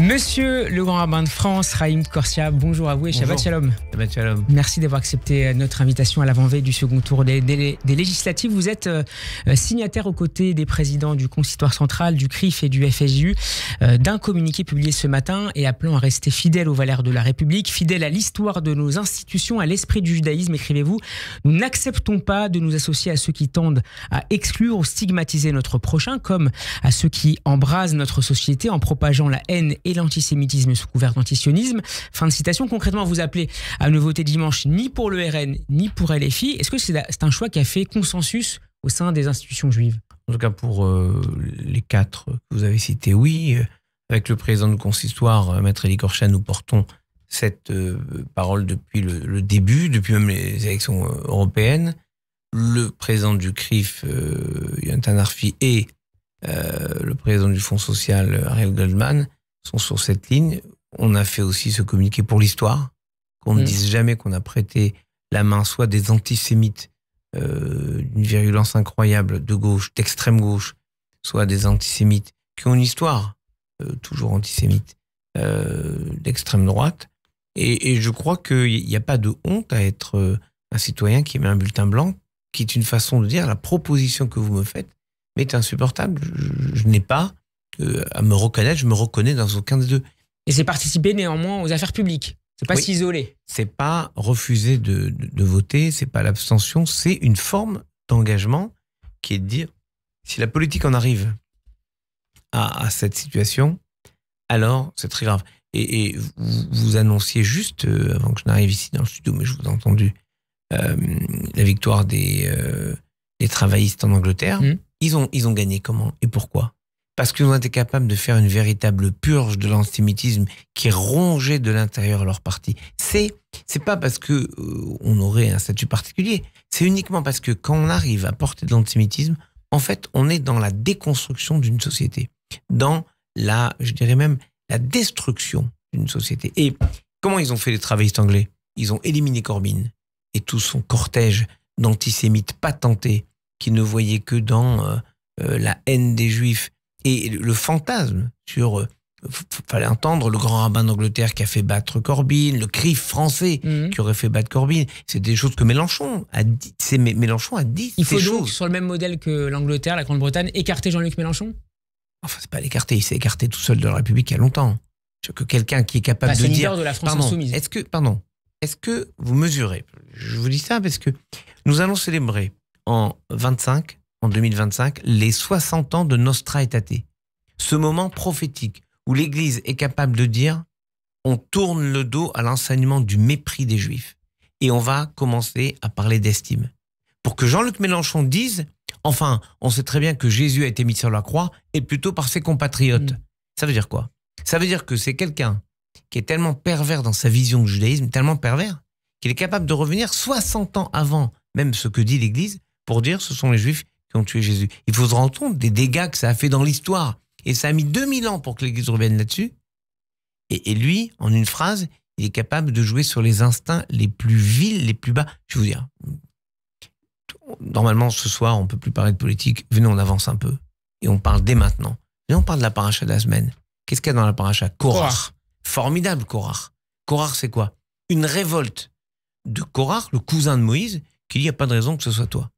Monsieur le grand rabbin de France, Raïm Korsia, bonjour à vous et Shabbat Shalom. Shabbat Shalom. Merci d'avoir accepté notre invitation à l'avant-veille du second tour des législatives. Vous êtes signataire aux côtés des présidents du Consistoire central, du CRIF et du FSJU d'un communiqué publié ce matin et appelant à rester fidèle aux valeurs de la République, fidèle à l'histoire de nos institutions, à l'esprit du judaïsme. Écrivez-vous, nous n'acceptons pas de nous associer à ceux qui tendent à exclure ou stigmatiser notre prochain, comme à ceux qui embrasent notre société en propageant la haine et l'antisémitisme sous couvert d'antisionisme. Fin de citation. Concrètement, vous appelez à ne voter dimanche ni pour le RN ni pour LFI. Est-ce que c'est un choix qui a fait consensus au sein des institutions juives? En tout cas, pour les quatre que vous avez cités, oui. Avec le président du consistoire, Maître Eli Korsia, nous portons cette parole depuis le début, depuis même les élections européennes. Le président du CRIF, Yonatan Arfi, et le président du Fonds social, Ariel Goldman, sont sur cette ligne. On a fait aussi ce communiqué pour l'histoire, qu'on ne dise jamais qu'on a prêté la main soit des antisémites d'une virulence incroyable de gauche, d'extrême gauche, soit des antisémites qui ont une histoire toujours antisémite d'extrême droite. Et je crois qu'il n'y a pas de honte à être un citoyen qui met un bulletin blanc, qui est une façon de dire la proposition que vous me faites m'est insupportable. Je n'ai pas à me reconnaître, je me reconnais dans aucun des deux. Et c'est participer néanmoins aux affaires publiques. C'est pas s'isoler. C'est pas refuser de voter, c'est pas l'abstention, c'est une forme d'engagement qui est de dire si la politique en arrive à cette situation, alors c'est très grave. Et vous annonciez juste, avant que je n'arrive ici dans le studio, mais je vous ai entendu, la victoire des travaillistes en Angleterre. Ils ont gagné comment et pourquoi? Parce qu'ils ont été capables de faire une véritable purge de l'antisémitisme qui rongeait de l'intérieur leur parti. C'est pas parce que on aurait un statut particulier. C'est uniquement parce que quand on arrive à porter de l'antisémitisme, en fait, on est dans la déconstruction d'une société, dans je dirais même, la destruction d'une société. Et comment ils ont fait les travaillistes anglais? Ils ont éliminé Corbyn et tout son cortège d'antisémites patentés qui ne voyaient que dans la haine des Juifs. Et le fantasme sur, fallait entendre le grand rabbin d'Angleterre qui a fait battre Corbyn, le CRIF français qui aurait fait battre Corbyn. C'est des choses que Mélenchon a dit. Mélenchon a dit. Il faut donc, sur le même modèle que l'Angleterre, la Grande-Bretagne, écarter Jean-Luc Mélenchon? Enfin, c'est pas l'écarter. Il s'est écarté tout seul de la République il y a longtemps. Que quelqu'un qui est capable de dire. Leader de la France insoumise. Est-ce que vous mesurez? Je vous dis ça parce que nous allons célébrer en 2025, les 60 ans de Nostra Aetate. Ce moment prophétique où l'Église est capable de dire on tourne le dos à l'enseignement du mépris des Juifs et on va commencer à parler d'estime. Pour que Jean-Luc Mélenchon dise enfin, on sait très bien que Jésus a été mis sur la croix et plutôt par ses compatriotes. Ça veut dire quoi? Ça veut dire que c'est quelqu'un qui est tellement pervers dans sa vision du judaïsme, tellement pervers, qu'il est capable de revenir 60 ans avant même ce que dit l'Église pour dire ce sont les Juifs qui ont tué Jésus. Il faut se rendre compte des dégâts que ça a fait dans l'histoire. Et ça a mis 2000 ans pour que l'Église revienne là-dessus. Et lui, en une phrase, il est capable de jouer sur les instincts les plus vils, les plus bas. Je vais vous dire, normalement, ce soir, on ne peut plus parler de politique. Venez, on avance un peu. Et on parle dès maintenant. Et on parle de la paracha de la semaine. Qu'est-ce qu'il y a dans la paracha? Korach. Formidable, Korach. Korach, c'est quoi? Une révolte de Korach, le cousin de Moïse, qui dit, il n'y a pas de raison que ce soit toi.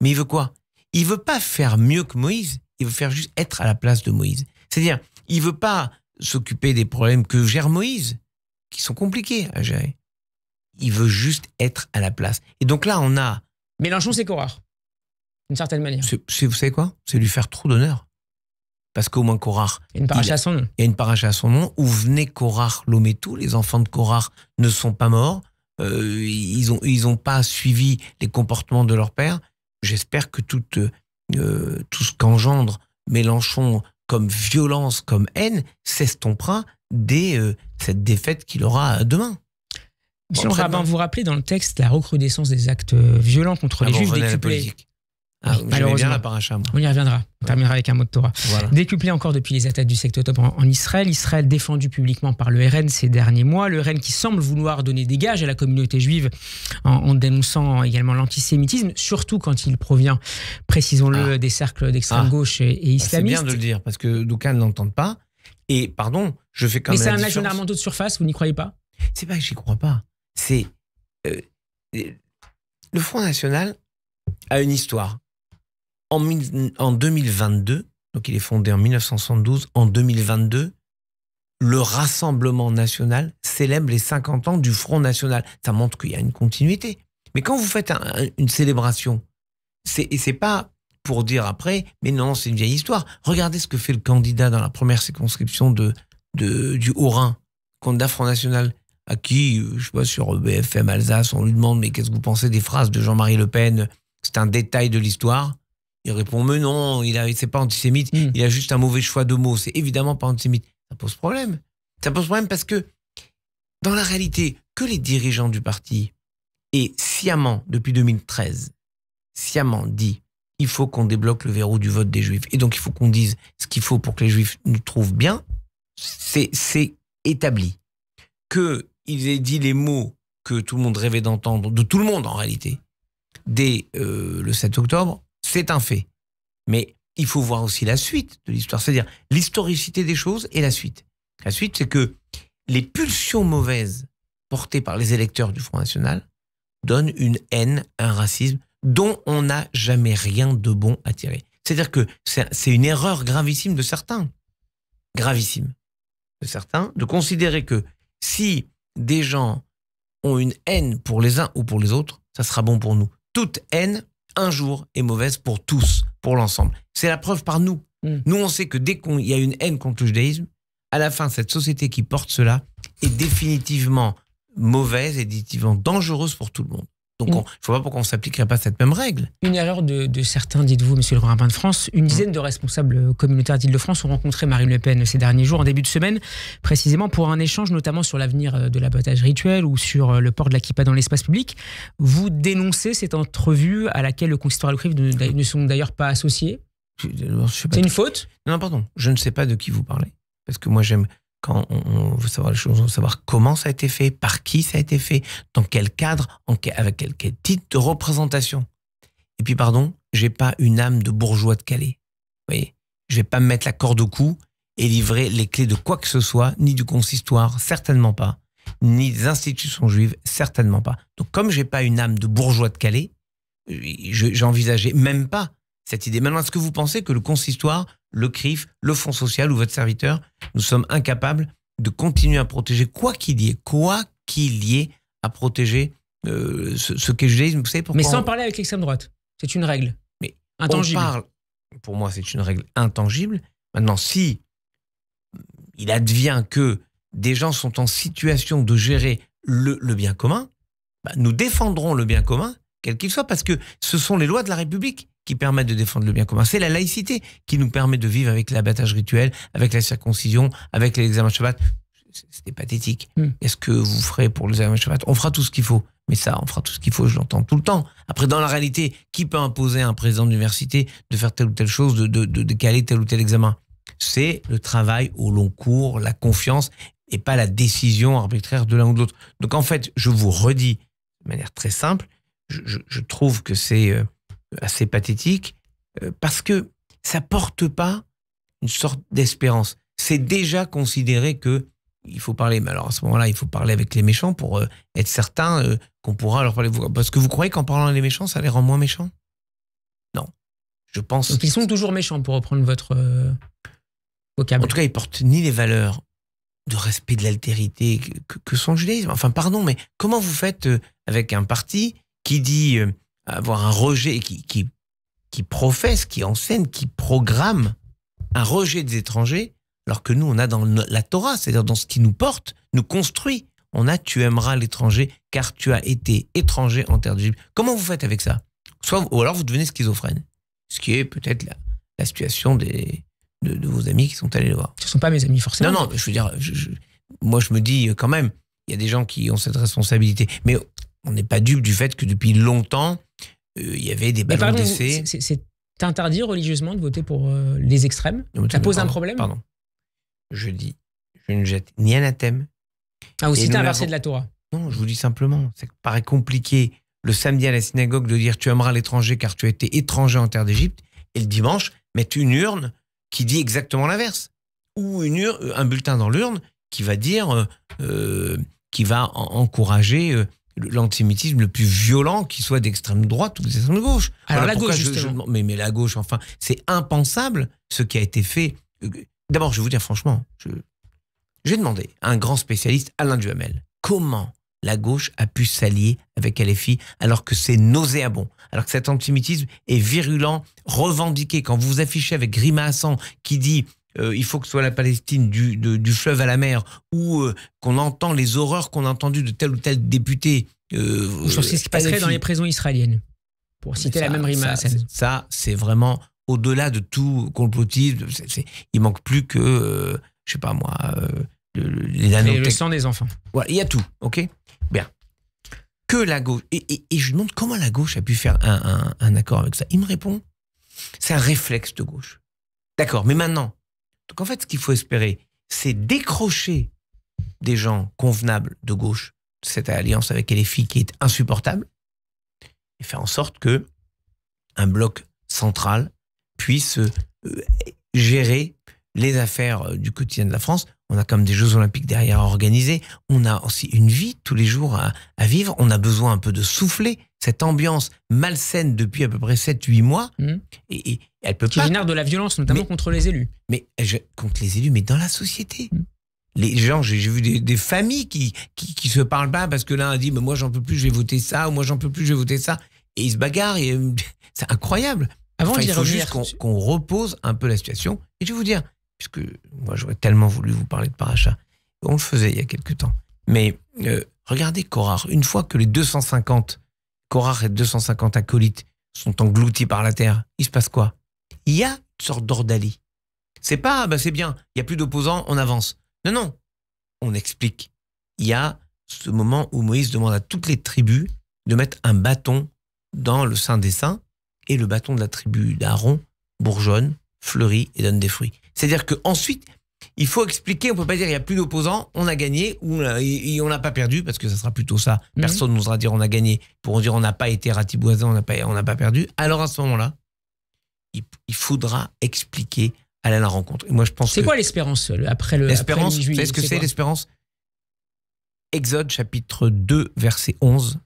Mais il veut quoi? Il veut pas faire mieux que Moïse, il veut faire juste être à la place de Moïse. C'est-à-dire, il veut pas s'occuper des problèmes que gère Moïse, qui sont compliqués à gérer. Il veut juste être à la place. Et donc là, on a... Mélenchon, c'est Korach, d'une certaine manière. Vous savez quoi? C'est lui faire trop d'honneur. Parce qu'au moins Korach... Il y a une paracha à son nom. Il y a une paracha à son nom, où venez Korach, l'Ométou, les enfants de Korach ne sont pas morts, ils ont pas suivi les comportements de leur père. J'espère que tout ce qu'engendre Mélenchon comme violence, comme haine, s'estompera dès cette défaite qu'il aura demain. Monsieur le rabbin, vous rappelez dans le texte la recrudescence des actes violents contre les Juifs décuplés. Malheureusement, la paracha, on y reviendra. On terminera avec un mot de Torah. Voilà. Décuplé encore depuis les attaques du 7 octobre en Israël. Israël défendu publiquement par le RN ces derniers mois. Le RN qui semble vouloir donner des gages à la communauté juive en dénonçant également l'antisémitisme, surtout quand il provient, précisons-le, des cercles d'extrême gauche et islamistes. C'est bien de le dire, parce que d'aucuns ne l'entendent pas. Et pardon, je fais quand même Mais c'est la un différence. agendarmerie de surface, vous n'y croyez pas? C'est pas que j'y crois pas. C'est le Front National a une histoire. En 2022, donc il est fondé en 1972, en 2022, le Rassemblement national célèbre les 50 ans du Front National. Ça montre qu'il y a une continuité. Mais quand vous faites une célébration, c'est pas pour dire après, mais non, c'est une vieille histoire. Regardez ce que fait le candidat dans la première circonscription du Haut-Rhin, candidat Front National, à qui, je sais pas, sur BFM Alsace, on lui demande, mais qu'est-ce que vous pensez des phrases de Jean-Marie Le Pen? C'est un détail de l'histoire. Il répond, mais non, c'est pas antisémite, il a juste un mauvais choix de mots. C'est évidemment pas antisémite. Ça pose problème. Ça pose problème parce que, dans la réalité, que les dirigeants du parti aient sciemment, depuis 2013, sciemment dit, il faut qu'on débloque le verrou du vote des Juifs. Et donc, il faut qu'on dise ce qu'il faut pour que les Juifs nous trouvent bien. C'est établi. Qu'ils aient dit les mots que tout le monde rêvait d'entendre, de tout le monde en réalité, dès le 7 octobre, c'est un fait. Mais il faut voir aussi la suite de l'histoire, c'est-à-dire l'historicité des choses et la suite. La suite, c'est que les pulsions mauvaises portées par les électeurs du Front National donnent une haine, un racisme dont on n'a jamais rien de bon à tirer. C'est-à-dire que c'est une erreur gravissime de certains. Gravissime de certains, de considérer que si des gens ont une haine pour les uns ou pour les autres, ça sera bon pour nous. Toute haine, un jour, est mauvaise pour tous, pour l'ensemble. C'est la preuve par nous. Nous, on sait que dès qu'il y a une haine contre le judaïsme, à la fin, cette société qui porte cela est définitivement mauvaise et définitivement dangereuse pour tout le monde. Donc, il ne faut pas pourquoi on ne s'appliquerait pas cette même règle. Une erreur de certains, dites-vous, monsieur le grand rabbin de France. Une dizaine de responsables communautaires d'Île-de-France ont rencontré Marine Le Pen ces derniers jours, en début de semaine, précisément pour un échange, notamment sur l'avenir de l'abattage rituel ou sur le port de la kippa dans l'espace public. Vous dénoncez cette entrevue à laquelle le consistoire et le CRIF ne sont d'ailleurs pas associés. C'est une faute? Non, pardon. Je ne sais pas de qui vous parlez. Parce que moi, j'aime... Quand on veut savoir les choses, on veut savoir comment ça a été fait, par qui ça a été fait, dans quel cadre, avec quel titre de représentation. Et puis, pardon, j'ai pas une âme de bourgeois de Calais. Vous voyez, je vais pas me mettre la corde au cou et livrer les clés de quoi que ce soit, ni du consistoire, certainement pas, ni des institutions juives, certainement pas. Donc, comme j'ai pas une âme de bourgeois de Calais, j'envisageais même pas cette idée. Maintenant, est-ce que vous pensez que le consistoire, le CRIF, le Fonds social ou votre serviteur, nous sommes incapables de continuer à protéger, quoi qu'il y ait à protéger ce qu'est le judaïsme? Vous savez pourquoi? Mais sans parler avec l'extrême droite. C'est une règle. Mais intangible. Pour moi, c'est une règle intangible. Maintenant, si il advient que des gens sont en situation de gérer le bien commun, nous défendrons le bien commun, quel qu'il soit, parce que ce sont les lois de la République qui permettent de défendre le bien commun. C'est la laïcité qui nous permet de vivre avec l'abattage rituel, avec la circoncision, avec l'examen de Shabbat. C'était pathétique. Est-ce que vous ferez pour l'examen de Shabbat? On fera tout ce qu'il faut. Mais ça, on fera tout ce qu'il faut, je l'entends tout le temps. Après, dans la réalité, qui peut imposer à un président d'université de faire telle ou telle chose, de caler tel ou tel examen? C'est le travail au long cours, la confiance, et pas la décision arbitraire de l'un ou de l'autre. Donc en fait, je vous redis de manière très simple, je trouve que c'est assez pathétique parce que ça porte pas une sorte d'espérance. C'est déjà considéré que il faut parler, mais alors à ce moment-là, il faut parler avec les méchants pour être certain qu'on pourra leur parler. Parce que vous croyez qu'en parlant avec les méchants, ça les rend moins méchants? Non. Je pense. Donc ils sont toujours méchants, pour reprendre votre vocabulaire. En tout cas, ils portent ni les valeurs de respect de l'altérité que sont le judaïsme. Enfin, pardon, mais comment vous faites avec un parti qui dit avoir un rejet, qui professe, qui enseigne, qui programme un rejet des étrangers, alors que nous, on a dans la Torah, c'est-à-dire dans ce qui nous porte, nous construit, on a « tu aimeras l'étranger car tu as été étranger en terre d'Égypte ». Comment vous faites avec ça? Ou alors vous devenez schizophrène, ce qui est peut-être la situation de vos amis qui sont allés le voir. Ce ne sont pas mes amis forcément. Non, je veux dire, moi je me dis quand même, il y a des gens qui ont cette responsabilité, mais on n'est pas dupe du fait que depuis longtemps, il y avait des ballons d'essai. C'est interdit religieusement de voter pour les extrêmes? Ça pose un problème? Pardon. Je dis, je ne jette ni anathème. Ah, ou citez un verset de la Torah? Non, je vous dis simplement, ça paraît compliqué le samedi à la synagogue de dire tu aimeras l'étranger car tu as été étranger en terre d'Égypte, et le dimanche, mettre une urne qui dit exactement l'inverse. ou un bulletin dans l'urne qui va dire, qui va encourager l'antisémitisme le plus violent, qu'il soit d'extrême droite ou d'extrême gauche. Alors voilà la gauche, justement. mais la gauche, enfin, c'est impensable ce qui a été fait. D'abord, je vais vous dire franchement, j'ai demandé à un grand spécialiste, Alain Duhamel, comment la gauche a pu s'allier avec LFI alors que c'est nauséabond, alors que cet antisémitisme est virulent, revendiqué. Quand vous vous affichez avec Rima Hassan qui dit il faut que ce soit la Palestine du fleuve à la mer, ou qu'on entend les horreurs qu'on a entendues de tel ou tel député. Ou sur ce qui se passerait LFI. dans les prisons israéliennes, pour citer la même Rima Hassan. Ça, c'est vraiment au-delà de tout complotisme. Il manque plus que, je sais pas moi, le sang des enfants. Voilà, il y a tout, ok ? Bien. Que la gauche... Et je lui demande comment la gauche a pu faire un accord avec ça. Il me répond, c'est un réflexe de gauche. D'accord, mais maintenant... Donc en fait, ce qu'il faut espérer, c'est décrocher des gens convenables de gauche, cette alliance avec LFI qui est insupportable, et faire en sorte que un bloc central puisse gérer les affaires du quotidien de la France. On a comme des Jeux Olympiques derrière à organiser. On a aussi une vie tous les jours à vivre. On a besoin un peu de souffler cette ambiance malsaine depuis à peu près 7-8 mois. Et elle peut qui génère de la violence, notamment contre les élus. Contre les élus, mais dans la société. Les gens, j'ai vu des familles qui se parlent pas parce que l'un a dit mais moi j'en peux plus, je vais voter ça, ou moi j'en peux plus, je vais voter ça. Et ils se bagarrent. C'est incroyable. Il faut juste qu'on repose un peu la situation. Et je vais vous dire, puisque moi j'aurais tellement voulu vous parler de Paracha, on le faisait il y a quelques temps. Mais regardez Korach, une fois que les 250 Korach et 250 acolytes sont engloutis par la terre, il se passe quoi? Il y a une sorte d'ordalie. C'est pas, c'est bien, il n'y a plus d'opposants, on avance. Non, on explique. Il y a ce moment où Moïse demande à toutes les tribus de mettre un bâton dans le Saint des Saints, et le bâton de la tribu d'Aaron bourgeonne, fleurit et donne des fruits. C'est-à-dire qu'ensuite, il faut expliquer, on ne peut pas dire il n'y a plus d'opposants, on a gagné, ou on n'a pas perdu, parce que ça sera plutôt ça. Personne n'osera dire on a gagné, pour dire on n'a pas été ratiboisé, on n'a pas perdu. Alors à ce moment-là, il faudra expliquer, aller à la rencontre. Et moi, je pense c'est quoi l'espérance après le l'espérance, vous savez ce que c'est l'espérance? Exode chapitre 2, verset 11.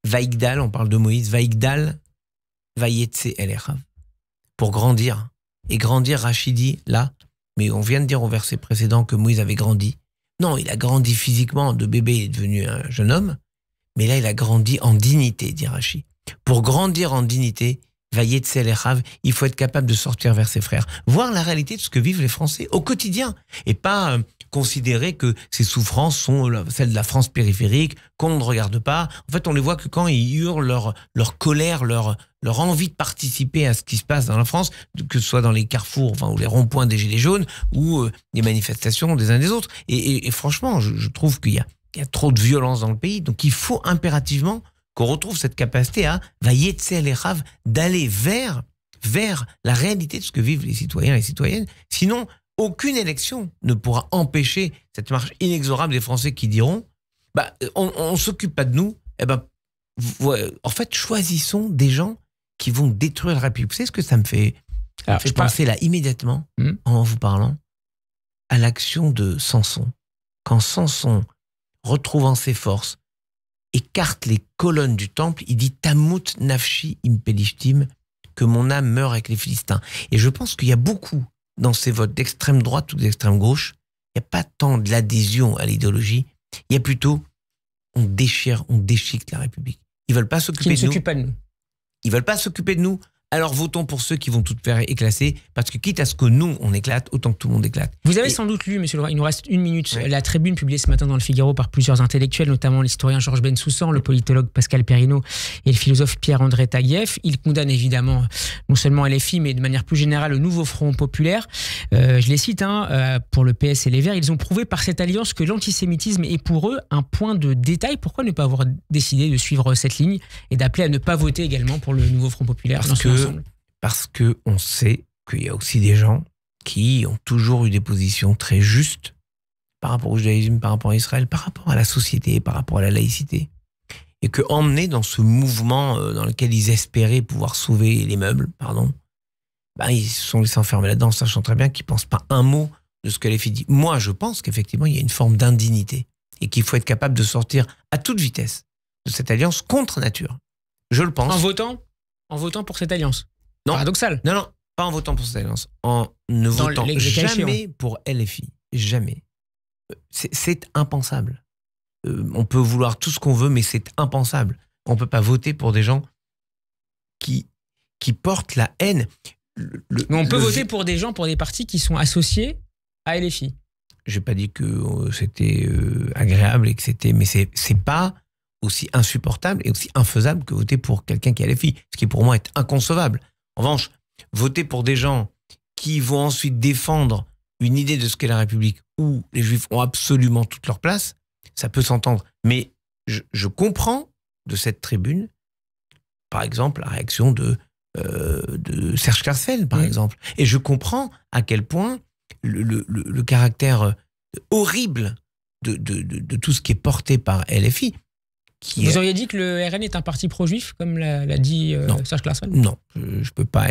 Vaïgdal, on parle de Moïse, Vaïgdal, Vaïetse El Echav. Pour grandir. Et grandir, Rachid dit, là, mais on vient de dire au verset précédent que Moïse avait grandi. Non, il a grandi physiquement, de bébé, il est devenu un jeune homme, mais là, il a grandi en dignité, dit Rachid. Pour grandir en dignité, Vaïetse El Echav, il faut être capable de sortir vers ses frères, voir la réalité de ce que vivent les Français au quotidien, et pas considérer que ces souffrances sont celles de la France périphérique, qu'on ne regarde pas. En fait, on les voit que quand ils hurlent leur colère, leur envie de participer à ce qui se passe dans la France, que ce soit dans les carrefours, ou les ronds-points des Gilets jaunes, ou les manifestations des uns des autres. Et franchement, je trouve qu'il y a trop de violence dans le pays, donc il faut impérativement qu'on retrouve cette capacité à Vaïetse El Echav, d'aller vers la réalité de ce que vivent les citoyens et les citoyennes. Sinon, aucune élection ne pourra empêcher cette marche inexorable des Français qui diront on ne s'occupe pas de nous. En fait, choisissons des gens qui vont détruire la République. Vous savez ce que ça me fait penser là immédiatement, en vous parlant, à l'action de Samson. Quand Samson, retrouvant ses forces, écarte les colonnes du temple, il dit Tamut nafshi impelishtim, que mon âme meurt avec les Philistins. Et je pense qu'il y a beaucoup dans ces votes d'extrême droite ou d'extrême gauche, il n'y a pas tant de l'adhésion à l'idéologie, il y a plutôt on déchiquette la République. Ils ne veulent pas s'occuper de nous. Ils veulent pas s'occuper de nous. Alors votons pour ceux qui vont tout faire éclater, parce que quitte à ce que nous, on éclate, autant que tout le monde éclate. Vous avez sans doute lu, monsieur Leroy, il nous reste 1 minute, la tribune publiée ce matin dans le Figaro par plusieurs intellectuels, notamment l'historien Georges Bensoussan, le politologue Pascal Perrineau et le philosophe Pierre-André Taguieff. Ils condamnent évidemment non seulement LFI, mais de manière plus générale le nouveau Front populaire. Je les cite, pour le PS et les Verts, ils ont prouvé par cette alliance que l'antisémitisme est pour eux un point de détail. Pourquoi ne pas avoir décidé de suivre cette ligne et d'appeler à ne pas voter également pour le nouveau Front populaire Parce qu'on sait qu'il y a aussi des gens qui ont toujours eu des positions très justes par rapport au judaïsme, par rapport à Israël, par rapport à la société, par rapport à la laïcité. Et qu'emmenés dans ce mouvement dans lequel ils espéraient pouvoir sauver les meubles, ils se sont laissés enfermer là-dedans, sachant très bien qu'ils ne pensent pas un mot de ce que LFI dit. Moi, je pense qu'effectivement, il y a une forme d'indignité et qu'il faut être capable de sortir à toute vitesse de cette alliance contre nature. Je le pense. En votant pour cette alliance. Non. Paradoxal. Non, pas en votant pour cette alliance. En ne votant jamais pour LFI. Jamais. C'est impensable. On peut vouloir tout ce qu'on veut, mais c'est impensable. On ne peut pas voter pour des gens qui portent la haine. Mais on peut voter pour des gens, pour des partis qui sont associés à LFI. Je n'ai pas dit que c'était agréable et que c'était, mais c'est pas aussi insupportable et aussi infaisable que voter pour quelqu'un qui est LFI, ce qui pour moi est inconcevable. En revanche, voter pour des gens qui vont ensuite défendre une idée de ce qu'est la République où les Juifs ont absolument toute leur place, ça peut s'entendre. Mais je comprends de cette tribune, par exemple, la réaction de Serge Klarsfeld, par exemple. Et je comprends à quel point le caractère horrible de tout ce qui est porté par LFI. Vous auriez dit que le RN est un parti pro-juif, comme l'a dit Serge Klarsfeld ? Non, je peux pas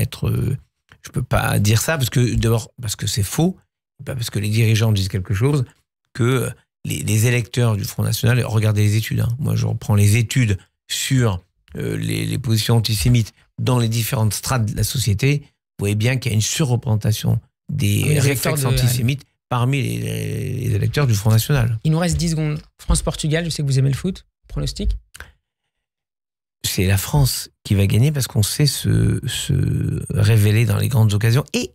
dire ça, d'abord parce que c'est faux, pas parce que les dirigeants disent quelque chose, que les électeurs du Front National, regardez les études, hein. Moi je reprends les études sur les positions antisémites dans les différentes strates de la société, vous voyez bien qu'il y a une surreprésentation des réflexes antisémites parmi les électeurs du Front National. Il nous reste 10 secondes. France-Portugal, je sais que vous aimez le foot. Pronostic ? C'est la France qui va gagner parce qu'on sait se révéler dans les grandes occasions et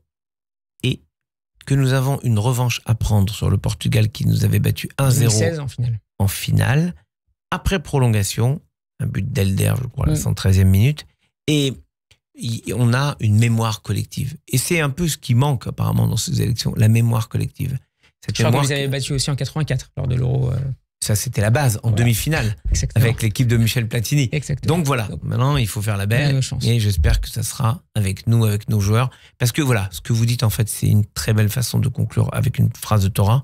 que nous avons une revanche à prendre sur le Portugal qui nous avait battu 1-0 en finale, après prolongation, un but d'Elder, je crois, à la 113e minute, et on a une mémoire collective. Et c'est un peu ce qui manque apparemment dans ces élections, la mémoire collective. Je crois que vous avez battu aussi en 84 lors de l'Euro. Ça, c'était la base, en demi-finale, avec l'équipe de Michel Platini. Exactement. Donc voilà, maintenant, il faut faire la belle. Et j'espère que ça sera avec nous, avec nos joueurs. Parce que voilà, ce que vous dites, en fait, c'est une très belle façon de conclure avec une phrase de Torah.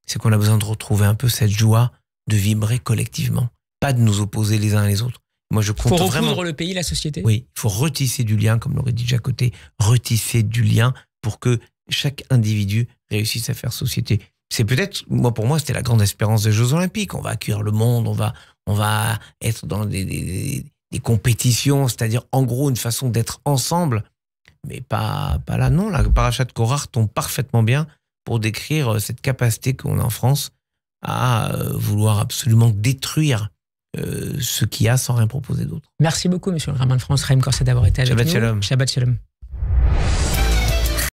C'est qu'on a besoin de retrouver un peu cette joie de vibrer collectivement. Pas de nous opposer les uns les autres. Moi, je compte vraiment... Il faut recoudre le pays, la société. Oui, il faut retisser du lien, comme l'aurait dit Jacoté, retisser du lien pour que chaque individu réussisse à faire société. C'est peut-être, pour moi, c'était la grande espérance des Jeux Olympiques. On va accueillir le monde, on va être dans des compétitions, c'est-à-dire en gros une façon d'être ensemble, mais pas là. Non, la paracha de Korach tombe parfaitement bien pour décrire cette capacité qu'on a en France à vouloir absolument détruire ce qu'il y a sans rien proposer d'autre. Merci beaucoup, monsieur le rabbin de France, Chaim Corset, d'avoir été avec nous. Shabbat shalom. Shabbat shalom.